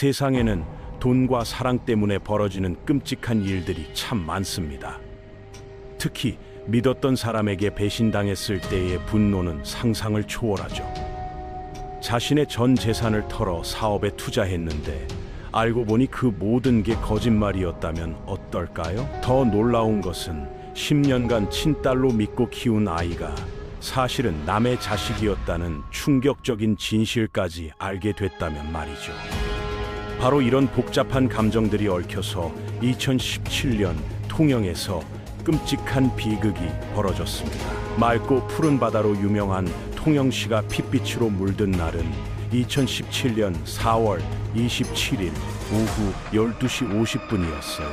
세상에는 돈과 사랑 때문에 벌어지는 끔찍한 일들이 참 많습니다. 특히 믿었던 사람에게 배신당했을 때의 분노는 상상을 초월하죠. 자신의 전 재산을 털어 사업에 투자했는데 알고 보니 그 모든 게 거짓말이었다면 어떨까요? 더 놀라운 것은 10년간 친딸로 믿고 키운 아이가 사실은 남의 자식이었다는 충격적인 진실까지 알게 됐다면 말이죠. 바로 이런 복잡한 감정들이 얽혀서 2017년 통영에서 끔찍한 비극이 벌어졌습니다. 맑고 푸른 바다로 유명한 통영시가 핏빛으로 물든 날은 2017년 4월 27일 오후 12시 50분이었어요.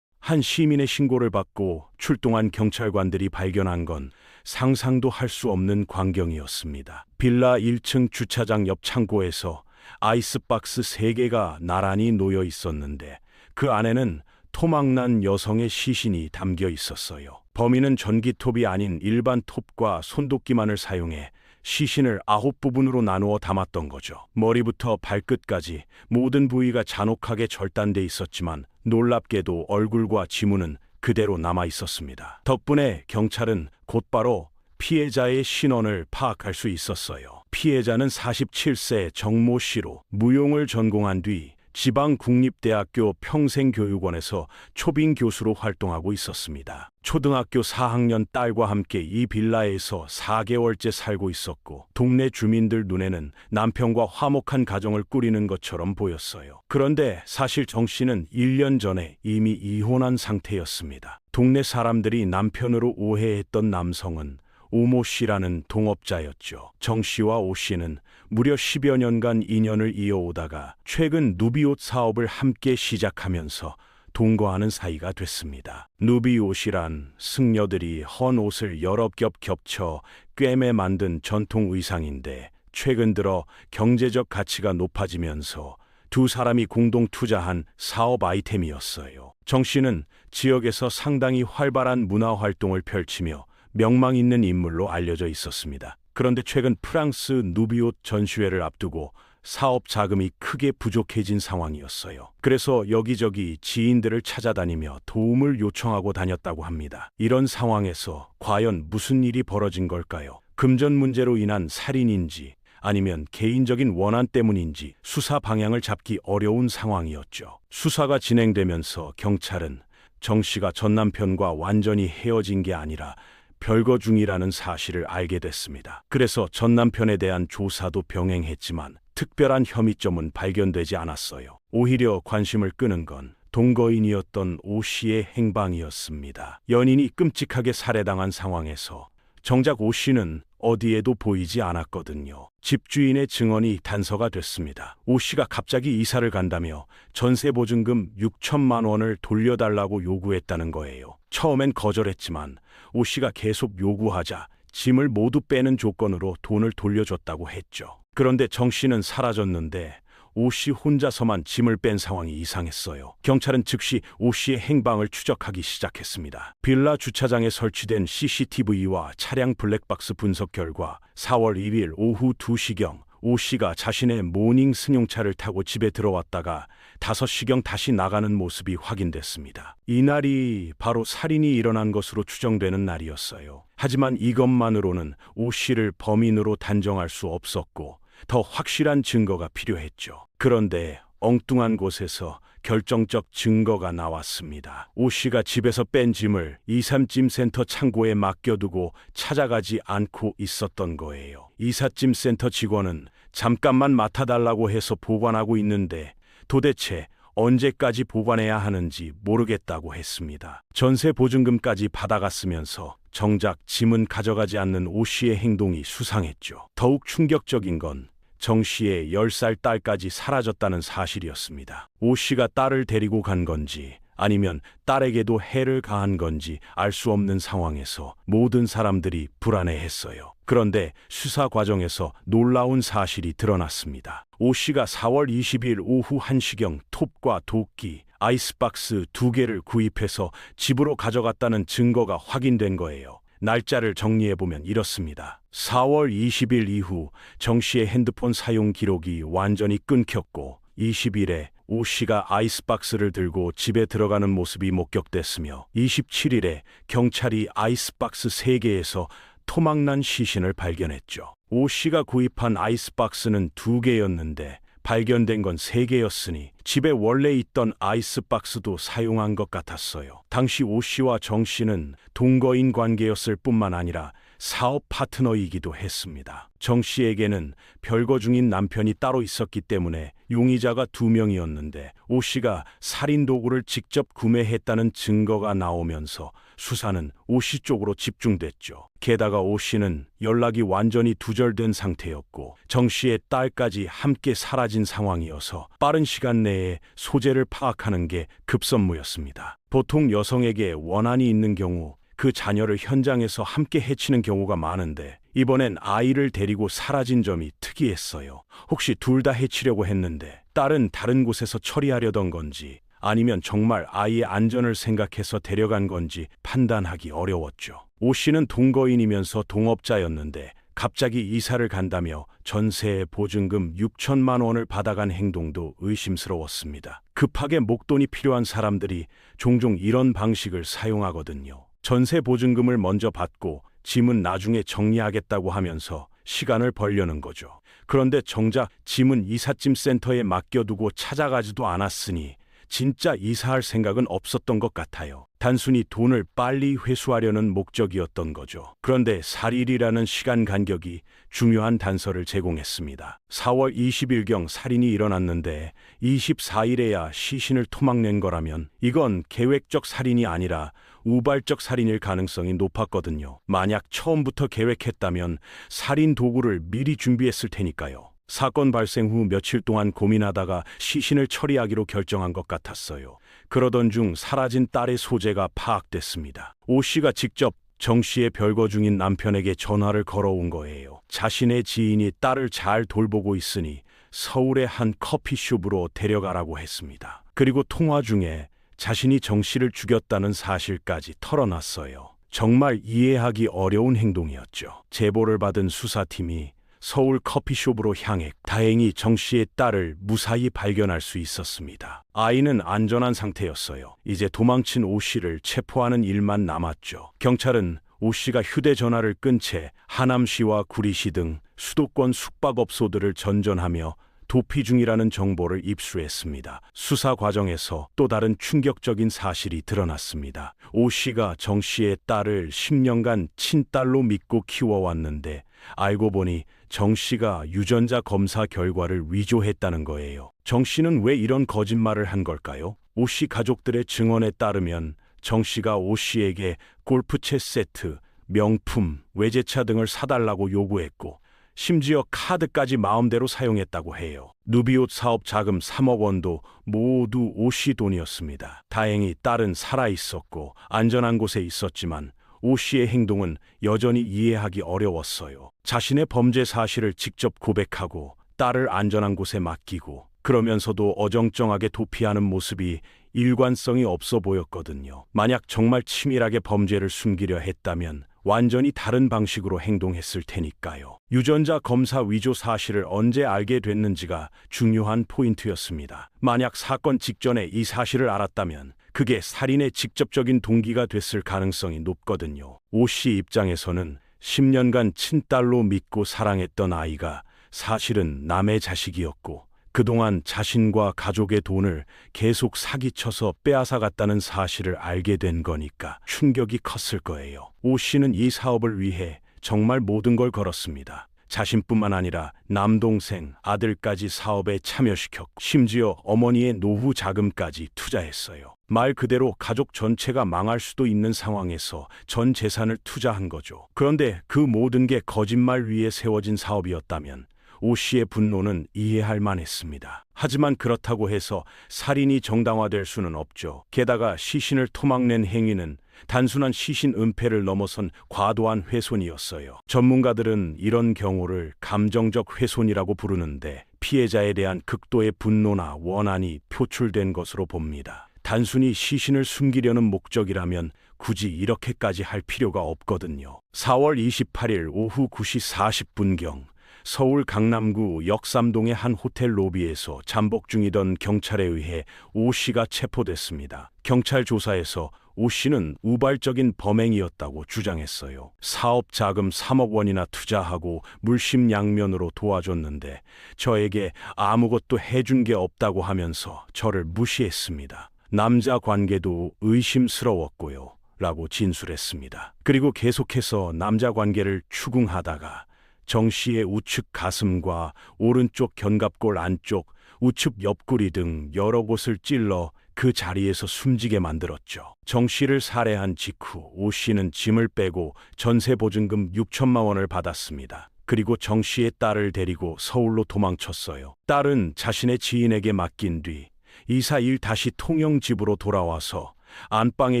한 시민의 신고를 받고 출동한 경찰관들이 발견한 건 상상도 할 수 없는 광경이었습니다. 빌라 1층 주차장 옆 창고에서 아이스박스 3개가 나란히 놓여 있었는데 그 안에는 토막난 여성의 시신이 담겨 있었어요. 범인은 전기톱이 아닌 일반 톱과 손도끼만을 사용해 시신을 9부분으로 나누어 담았던 거죠. 머리부터 발끝까지 모든 부위가 잔혹하게 절단돼 있었지만 놀랍게도 얼굴과 지문은 그대로 남아 있었습니다. 덕분에 경찰은 곧바로 피해자의 신원을 파악할 수 있었어요. 피해자는 47세 정모 씨로 무용을 전공한 뒤 지방국립대학교 평생교육원에서 초빙 교수로 활동하고 있었습니다. 초등학교 4학년 딸과 함께 이 빌라에서 4개월째 살고 있었고 동네 주민들 눈에는 남편과 화목한 가정을 꾸리는 것처럼 보였어요. 그런데 사실 정 씨는 1년 전에 이미 이혼한 상태였습니다. 동네 사람들이 남편으로 오해했던 남성은 오모 씨라는 동업자였죠. 정 씨와 오 씨는 무려 10여 년간 인연을 이어오다가 최근 누비옷 사업을 함께 시작하면서 동거하는 사이가 됐습니다. 누비옷이란 승려들이 헌 옷을 여러 겹 겹쳐 꿰매 만든 전통 의상인데 최근 들어 경제적 가치가 높아지면서 두 사람이 공동 투자한 사업 아이템이었어요. 정 씨는 지역에서 상당히 활발한 문화 활동을 펼치며 명망 있는 인물로 알려져 있었습니다. 그런데 최근 프랑스 누비옷 전시회를 앞두고 사업 자금이 크게 부족해진 상황이었어요. 그래서 여기저기 지인들을 찾아다니며 도움을 요청하고 다녔다고 합니다. 이런 상황에서 과연 무슨 일이 벌어진 걸까요? 금전 문제로 인한 살인인지 아니면 개인적인 원한 때문인지 수사 방향을 잡기 어려운 상황이었죠. 수사가 진행되면서 경찰은 정 씨가 전 남편과 완전히 헤어진 게 아니라 별거 중이라는 사실을 알게 됐습니다. 그래서 전 남편에 대한 조사도 병행했지만 특별한 혐의점은 발견되지 않았어요. 오히려 관심을 끄는 건 동거인이었던 오 씨의 행방이었습니다. 연인이 끔찍하게 살해당한 상황에서 정작 오 씨는 어디에도 보이지 않았거든요. 집주인의 증언이 단서가 됐습니다. 오 씨가 갑자기 이사를 간다며 전세 보증금 6천만 원을 돌려달라고 요구했다는 거예요. 처음엔 거절했지만 오 씨가 계속 요구하자 짐을 모두 빼는 조건으로 돈을 돌려줬다고 했죠. 그런데 정 씨는 사라졌는데 오 씨 혼자서만 짐을 뺀 상황이 이상했어요. 경찰은 즉시 오 씨의 행방을 추적하기 시작했습니다. 빌라 주차장에 설치된 CCTV와 차량 블랙박스 분석 결과 4월 1일 오후 2시경 오 씨가 자신의 모닝 승용차를 타고 집에 들어왔다가 5시경 다시 나가는 모습이 확인됐습니다. 이날이 바로 살인이 일어난 것으로 추정되는 날이었어요. 하지만 이것만으로는 오 씨를 범인으로 단정할 수 없었고 더 확실한 증거가 필요했죠. 그런데 엉뚱한 곳에서 결정적 증거가 나왔습니다. 오 씨가 집에서 뺀 짐을 2-3찜 센터 창고에 맡겨두고 찾아가지 않고 있었던 거예요. 이삿짐 센터 직원은 잠깐만 맡아달라고 해서 보관하고 있는데 도대체 언제까지 보관해야 하는지 모르겠다고 했습니다. 전세 보증금까지 받아갔으면서 정작 짐은 가져가지 않는 오 씨의 행동이 수상했죠. 더욱 충격적인 건 정 씨의 10살 딸까지 사라졌다는 사실이었습니다. 오 씨가 딸을 데리고 간 건지 아니면 딸에게도 해를 가한 건지 알 수 없는 상황에서 모든 사람들이 불안해했어요. 그런데 수사 과정에서 놀라운 사실이 드러났습니다. 오 씨가 4월 20일 오후 1시경 톱과 도끼, 아이스박스 2개를 구입해서 집으로 가져갔다는 증거가 확인된 거예요. 날짜를 정리해보면 이렇습니다. 4월 20일 이후 정 씨의 핸드폰 사용 기록이 완전히 끊겼고 20일에 오 씨가 아이스박스를 들고 집에 들어가는 모습이 목격됐으며 27일에 경찰이 아이스박스 3개에서 토막난 시신을 발견했죠. 오 씨가 구입한 아이스박스는 2개였는데 발견된 건 3개였으니 집에 원래 있던 아이스박스도 사용한 것 같았어요. 당시 오 씨와 정 씨는 동거인 관계였을 뿐만 아니라 사업 파트너이기도 했습니다. 정 씨에게는 별거 중인 남편이 따로 있었기 때문에 용의자가 2명이었는데 오 씨가 살인 도구를 직접 구매했다는 증거가 나오면서 수사는 오 씨 쪽으로 집중됐죠. 게다가 오 씨는 연락이 완전히 두절된 상태였고 정 씨의 딸까지 함께 사라진 상황이어서 빠른 시간 내에 소재를 파악하는 게 급선무였습니다. 보통 여성에게 원한이 있는 경우 그 자녀를 현장에서 함께 해치는 경우가 많은데 이번엔 아이를 데리고 사라진 점이 특이했어요. 혹시 둘 다 해치려고 했는데 딸은 다른 곳에서 처리하려던 건지 아니면 정말 아이의 안전을 생각해서 데려간 건지 판단하기 어려웠죠. 오 씨는 동거인이면서 동업자였는데 갑자기 이사를 간다며 전세의 보증금 6천만 원을 받아간 행동도 의심스러웠습니다. 급하게 목돈이 필요한 사람들이 종종 이런 방식을 사용하거든요. 전세 보증금을 먼저 받고 짐은 나중에 정리하겠다고 하면서 시간을 벌려는 거죠. 그런데 정작 짐은 이삿짐 센터에 맡겨두고 찾아가지도 않았으니 진짜 이사할 생각은 없었던 것 같아요. 단순히 돈을 빨리 회수하려는 목적이었던 거죠. 그런데 살일이라는 시간 간격이 중요한 단서를 제공했습니다. 4월 20일경 살인이 일어났는데 24일에야 시신을 토막낸 거라면 이건 계획적 살인이 아니라 우발적 살인일 가능성이 높았거든요. 만약 처음부터 계획했다면 살인 도구를 미리 준비했을 테니까요. 사건 발생 후 며칠 동안 고민하다가 시신을 처리하기로 결정한 것 같았어요. 그러던 중 사라진 딸의 소재가 파악됐습니다. 오 씨가 직접 정 씨의 별거 중인 남편에게 전화를 걸어온 거예요. 자신의 지인이 딸을 잘 돌보고 있으니 서울의 한 커피숍으로 데려가라고 했습니다. 그리고 통화 중에 자신이 정 씨를 죽였다는 사실까지 털어놨어요. 정말 이해하기 어려운 행동이었죠. 제보를 받은 수사팀이 서울 커피숍으로 향해 다행히 정 씨의 딸을 무사히 발견할 수 있었습니다. 아이는 안전한 상태였어요. 이제 도망친 오 씨를 체포하는 일만 남았죠. 경찰은 오 씨가 휴대전화를 끈 채 하남시와 구리시 등 수도권 숙박업소들을 전전하며 도피 중이라는 정보를 입수했습니다. 수사 과정에서 또 다른 충격적인 사실이 드러났습니다. 오 씨가 정 씨의 딸을 10년간 친딸로 믿고 키워왔는데 알고 보니 정 씨가 유전자 검사 결과를 위조했다는 거예요. 정 씨는 왜 이런 거짓말을 한 걸까요? 오 씨 가족들의 증언에 따르면 정 씨가 오 씨에게 골프채 세트, 명품, 외제차 등을 사달라고 요구했고 심지어 카드까지 마음대로 사용했다고 해요. 누비옷 사업 자금 3억 원도 모두 오 씨 돈이었습니다. 다행히 딸은 살아있었고 안전한 곳에 있었지만 오 씨의 행동은 여전히 이해하기 어려웠어요. 자신의 범죄 사실을 직접 고백하고 딸을 안전한 곳에 맡기고 그러면서도 어정쩡하게 도피하는 모습이 일관성이 없어 보였거든요. 만약 정말 치밀하게 범죄를 숨기려 했다면 완전히 다른 방식으로 행동했을 테니까요. 유전자 검사 위조 사실을 언제 알게 됐는지가 중요한 포인트였습니다. 만약 사건 직전에 이 사실을 알았다면 그게 살인의 직접적인 동기가 됐을 가능성이 높거든요. 오 씨 입장에서는 10년간 친딸로 믿고 사랑했던 아이가 사실은 남의 자식이었고 그동안 자신과 가족의 돈을 계속 사기쳐서 빼앗아갔다는 사실을 알게 된 거니까 충격이 컸을 거예요. 오 씨는 이 사업을 위해 정말 모든 걸 걸었습니다. 자신뿐만 아니라 남동생, 아들까지 사업에 참여시켰고 심지어 어머니의 노후 자금까지 투자했어요. 말 그대로 가족 전체가 망할 수도 있는 상황에서 전 재산을 투자한 거죠. 그런데 그 모든 게 거짓말 위에 세워진 사업이었다면 오 씨의 분노는 이해할 만했습니다. 하지만 그렇다고 해서 살인이 정당화될 수는 없죠. 게다가 시신을 토막낸 행위는 단순한 시신 은폐를 넘어선 과도한 훼손이었어요. 전문가들은 이런 경우를 감정적 훼손이라고 부르는데 피해자에 대한 극도의 분노나 원한이 표출된 것으로 봅니다. 단순히 시신을 숨기려는 목적이라면 굳이 이렇게까지 할 필요가 없거든요. 4월 28일 오후 9시 40분경 서울 강남구 역삼동의 한 호텔 로비에서 잠복 중이던 경찰에 의해 오 씨가 체포됐습니다. 경찰 조사에서 오 씨는 우발적인 범행이었다고 주장했어요. 사업 자금 3억 원이나 투자하고 물심양면으로 도와줬는데 저에게 아무것도 해준 게 없다고 하면서 저를 무시했습니다. 남자 관계도 의심스러웠고요. 라고 진술했습니다. 그리고 계속해서 남자 관계를 추궁하다가 정 씨의 우측 가슴과 오른쪽 견갑골 안쪽, 우측 옆구리 등 여러 곳을 찔러 그 자리에서 숨지게 만들었죠. 정 씨를 살해한 직후 오 씨는 짐을 빼고 전세 보증금 6천만 원을 받았습니다. 그리고 정 씨의 딸을 데리고 서울로 도망쳤어요. 딸은 자신의 지인에게 맡긴 뒤 2-4일 다시 통영집으로 돌아와서 안방에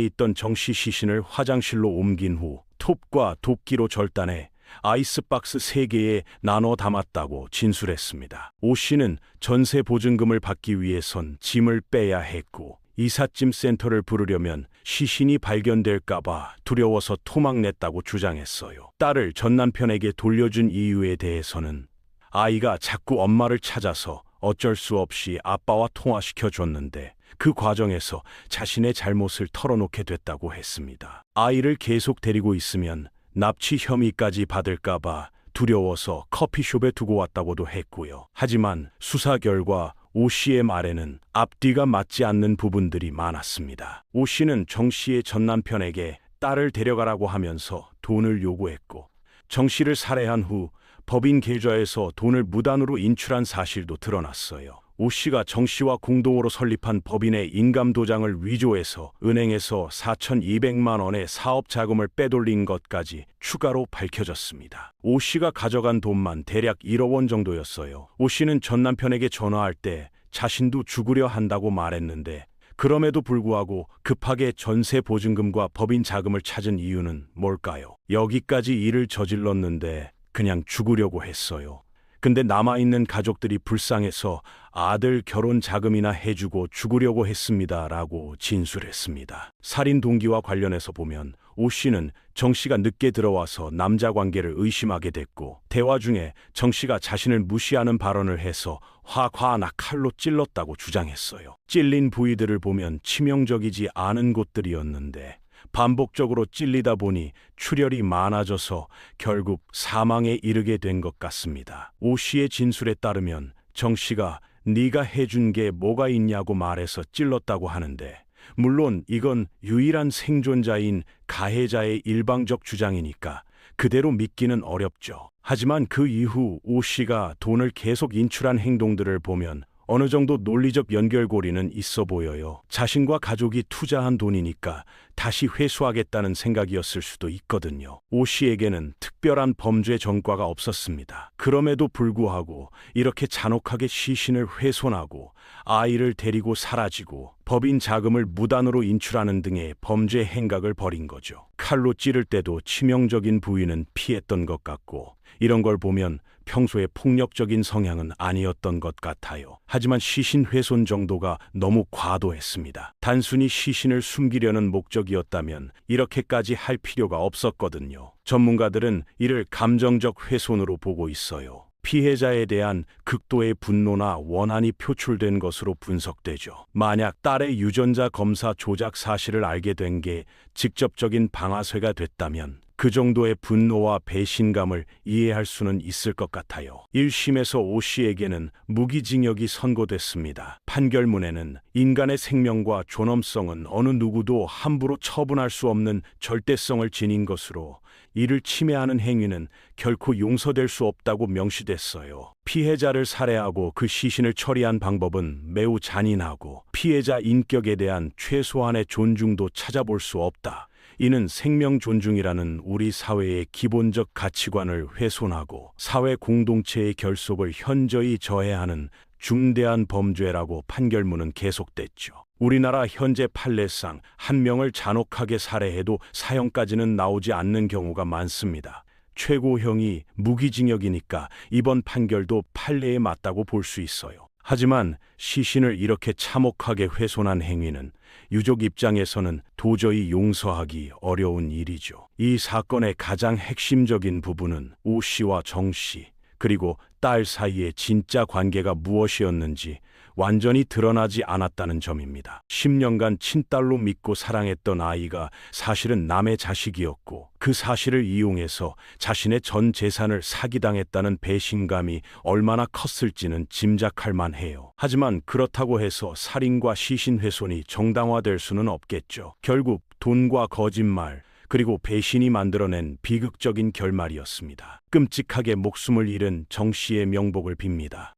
있던 정 씨 시신을 화장실로 옮긴 후 톱과 도끼로 절단해 아이스박스 3개에 나눠 담았다고 진술했습니다. 오 씨는 전세 보증금을 받기 위해선 짐을 빼야 했고 이삿짐 센터를 부르려면 시신이 발견될까봐 두려워서 토막냈다고 주장했어요. 딸을 전 남편에게 돌려준 이유에 대해서는 아이가 자꾸 엄마를 찾아서 어쩔 수 없이 아빠와 통화시켜줬는데 그 과정에서 자신의 잘못을 털어놓게 됐다고 했습니다. 아이를 계속 데리고 있으면 납치 혐의까지 받을까봐 두려워서 커피숍에 두고 왔다고도 했고요. 하지만 수사 결과 오 씨의 말에는 앞뒤가 맞지 않는 부분들이 많았습니다. 오 씨는 정 씨의 전 남편에게 딸을 데려가라고 하면서 돈을 요구했고 정 씨를 살해한 후 법인 계좌에서 돈을 무단으로 인출한 사실도 드러났어요. 오 씨가 정 씨와 공동으로 설립한 법인의 인감도장을 위조해서 은행에서 4,200만 원의 사업 자금을 빼돌린 것까지 추가로 밝혀졌습니다. 오 씨가 가져간 돈만 대략 1억 원 정도였어요. 오 씨는 전 남편에게 전화할 때 자신도 죽으려 한다고 말했는데 그럼에도 불구하고 급하게 전세 보증금과 법인 자금을 찾은 이유는 뭘까요? 여기까지 일을 저질렀는데 그냥 죽으려고 했어요. 근데 남아있는 가족들이 불쌍해서 아들 결혼 자금이나 해주고 죽으려고 했습니다. 라고 진술했습니다. 살인 동기와 관련해서 보면 오 씨는 정 씨가 늦게 들어와서 남자 관계를 의심하게 됐고 대화 중에 정 씨가 자신을 무시하는 발언을 해서 화나 칼로 찔렀다고 주장했어요. 찔린 부위들을 보면 치명적이지 않은 곳들이었는데 반복적으로 찔리다 보니 출혈이 많아져서 결국 사망에 이르게 된 것 같습니다. 오 씨의 진술에 따르면 정 씨가 네가 해준 게 뭐가 있냐고 말해서 찔렀다고 하는데 물론 이건 유일한 생존자인 가해자의 일방적 주장이니까 그대로 믿기는 어렵죠. 하지만 그 이후 오 씨가 돈을 계속 인출한 행동들을 보면 어느 정도 논리적 연결고리는 있어 보여요. 자신과 가족이 투자한 돈이니까 다시 회수하겠다는 생각이었을 수도 있거든요. 오 씨에게는 특별한 범죄 전과가 없었습니다. 그럼에도 불구하고 이렇게 잔혹하게 시신을 훼손하고 아이를 데리고 사라지고 법인 자금을 무단으로 인출하는 등의 범죄 행각을 벌인 거죠. 칼로 찌를 때도 치명적인 부위는 피했던 것 같고 이런 걸 보면 평소에 폭력적인 성향은 아니었던 것 같아요. 하지만 시신 훼손 정도가 너무 과도했습니다. 단순히 시신을 숨기려는 목적이었다면 이렇게까지 할 필요가 없었거든요. 전문가들은 이를 감정적 훼손으로 보고 있어요. 피해자에 대한 극도의 분노나 원한이 표출된 것으로 분석되죠. 만약 딸의 유전자 검사 조작 사실을 알게 된 게 직접적인 방아쇠가 됐다면 그 정도의 분노와 배신감을 이해할 수는 있을 것 같아요. 1심에서 오 씨에게는 무기징역이 선고됐습니다. 판결문에는 인간의 생명과 존엄성은 어느 누구도 함부로 처분할 수 없는 절대성을 지닌 것으로 이를 침해하는 행위는 결코 용서될 수 없다고 명시됐어요. 피해자를 살해하고 그 시신을 처리한 방법은 매우 잔인하고 피해자 인격에 대한 최소한의 존중도 찾아볼 수 없다. 이는 생명 존중이라는 우리 사회의 기본적 가치관을 훼손하고 사회 공동체의 결속을 현저히 저해하는 중대한 범죄라고 판결문은 계속됐죠. 우리나라 현재 판례상 한 명을 잔혹하게 살해해도 사형까지는 나오지 않는 경우가 많습니다. 최고형이 무기징역이니까 이번 판결도 판례에 맞다고 볼 수 있어요. 하지만 시신을 이렇게 참혹하게 훼손한 행위는 유족 입장에서는 도저히 용서하기 어려운 일이죠. 이 사건의 가장 핵심적인 부분은 우 씨와 정 씨, 그리고 딸 사이의 진짜 관계가 무엇이었는지 완전히 드러나지 않았다는 점입니다. 10년간 친딸로 믿고 사랑했던 아이가 사실은 남의 자식이었고, 그 사실을 이용해서 자신의 전 재산을 사기당했다는 배신감이 얼마나 컸을지는 짐작할 만해요. 하지만 그렇다고 해서 살인과 시신훼손이 정당화될 수는 없겠죠. 결국 돈과 거짓말, 그리고 배신이 만들어낸 비극적인 결말이었습니다. 끔찍하게 목숨을 잃은 정 씨의 명복을 빕니다.